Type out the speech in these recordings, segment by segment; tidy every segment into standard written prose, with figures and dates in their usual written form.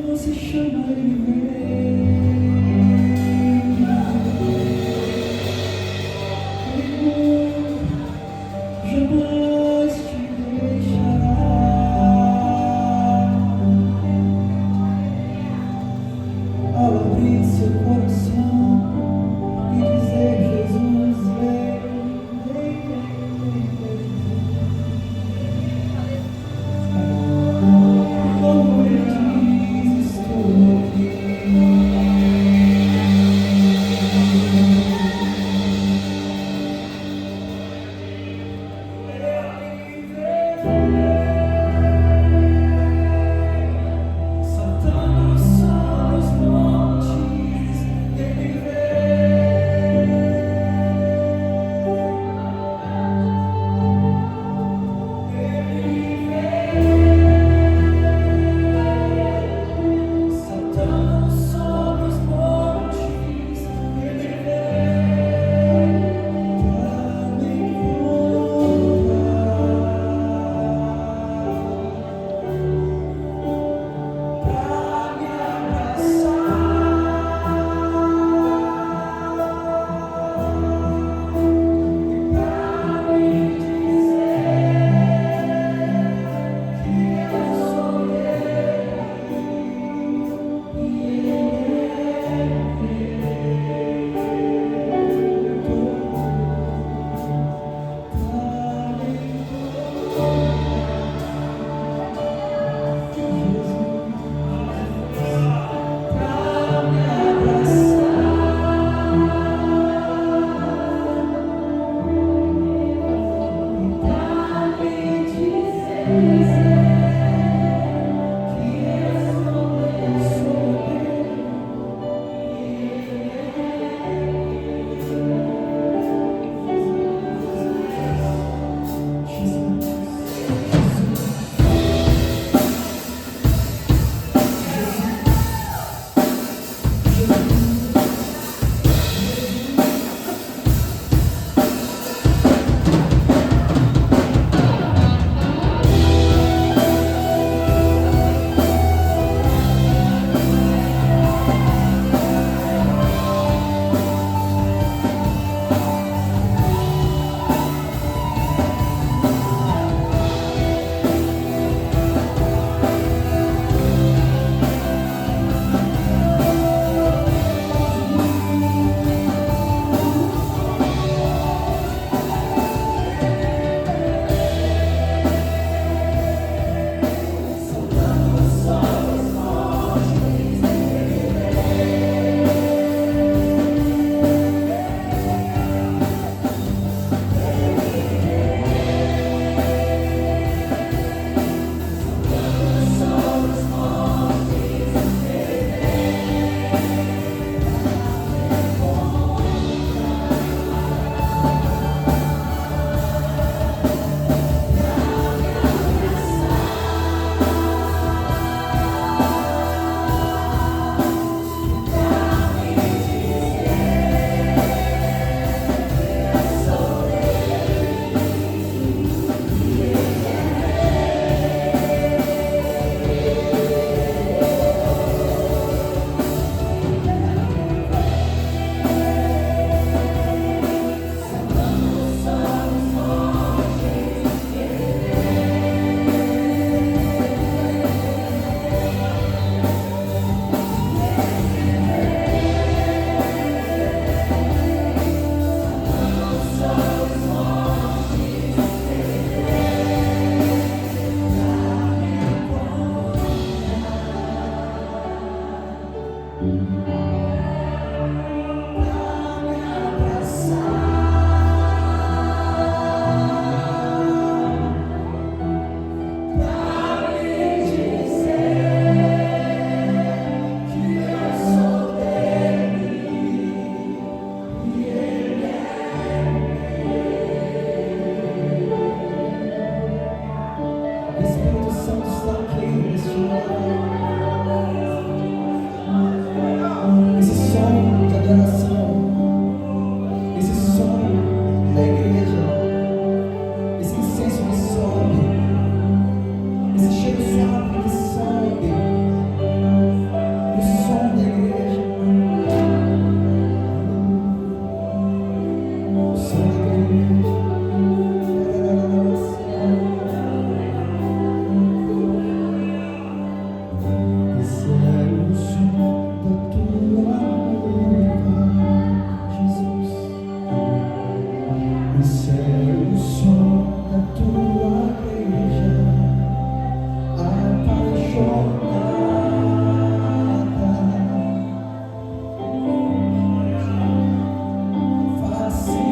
você chama, ele vem. Jamais te deixará. Ao abrir seu coração e dizer: Jesus, vem, vem, vem, vem, como ele diz, estou aqui. Saltando sobre os montes, ele vem. Saltando sobre os montes, ele vem para me encontrar, para me Espírito Santo está aqui neste lugar. Esse é o som da tua noiva, Jesus. Esse é o som da tua igreja apaixonada, fascinada.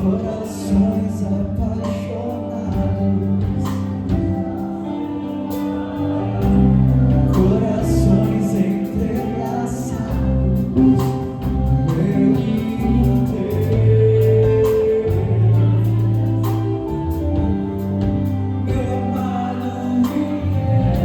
Corações apaixonados, corações entrelaçados, meu e o teu, meu amado corações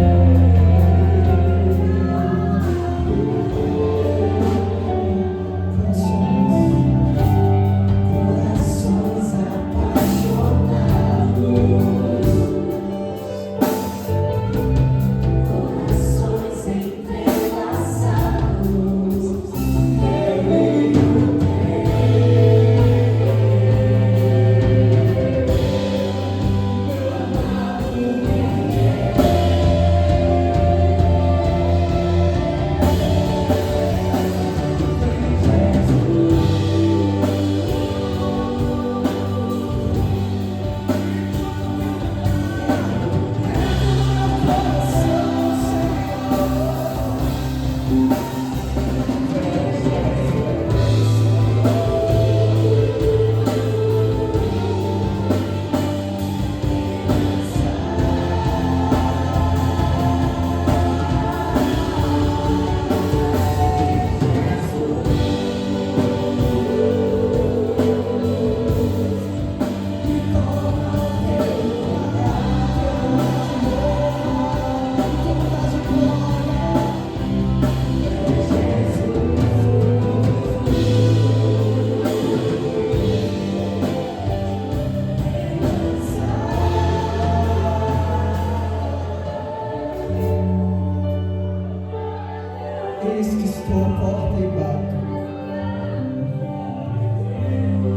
Eis que estou à porta e bato.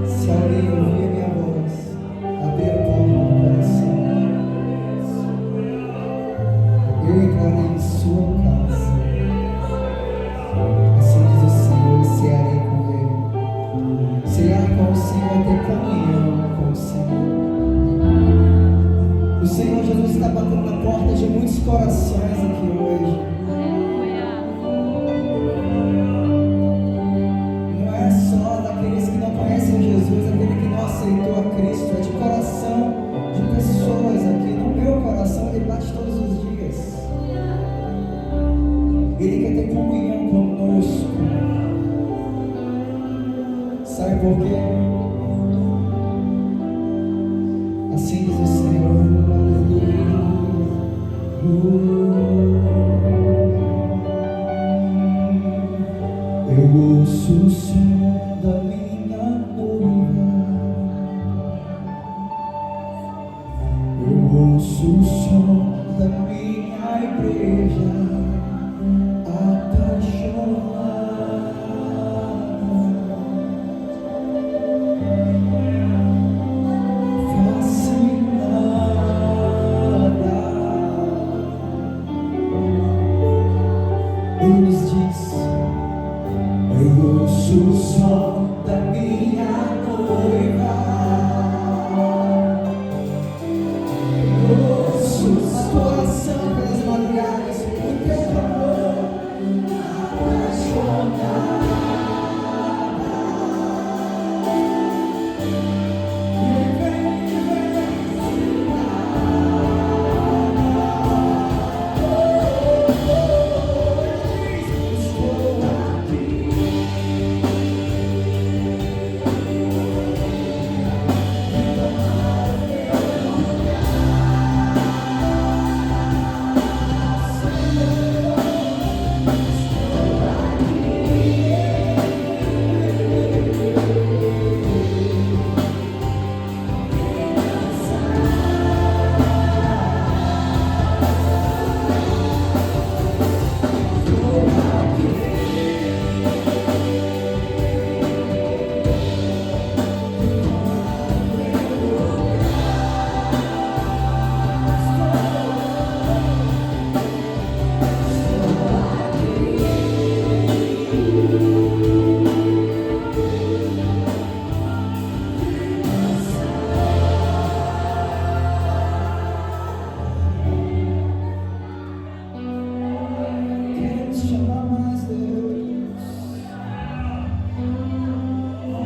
Se alguém ouvir a minha voz, abrir a porta do coração, eu entrarei em sua casa. Assim diz o Senhor, e cearei com ele. Cear com o Senhor é ter comunhão com o Senhor. O Senhor Jesus está batendo na porta de muitos corações aqui hoje. Aquele que não aceitou a Cristo, é de coração de pessoas aqui. No meu coração ele bate todos os dias. Ele quer ter comunhão conosco. Sabe por quê? Assim diz o Senhor. Eu ouço o som da minha noiva. ouço o som da minha igreja apaixonada, fascinada. Ele nos diz: eu ouço o som da minha noiva. Eu ouço a tua oração pelas madrugadas, o teu clamor apaixonada.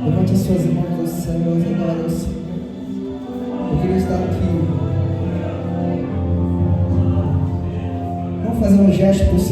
Levante as suas mãos aos céus, adore ao Senhor. Eu queria estar aqui. Vamos fazer um gesto por Senhor.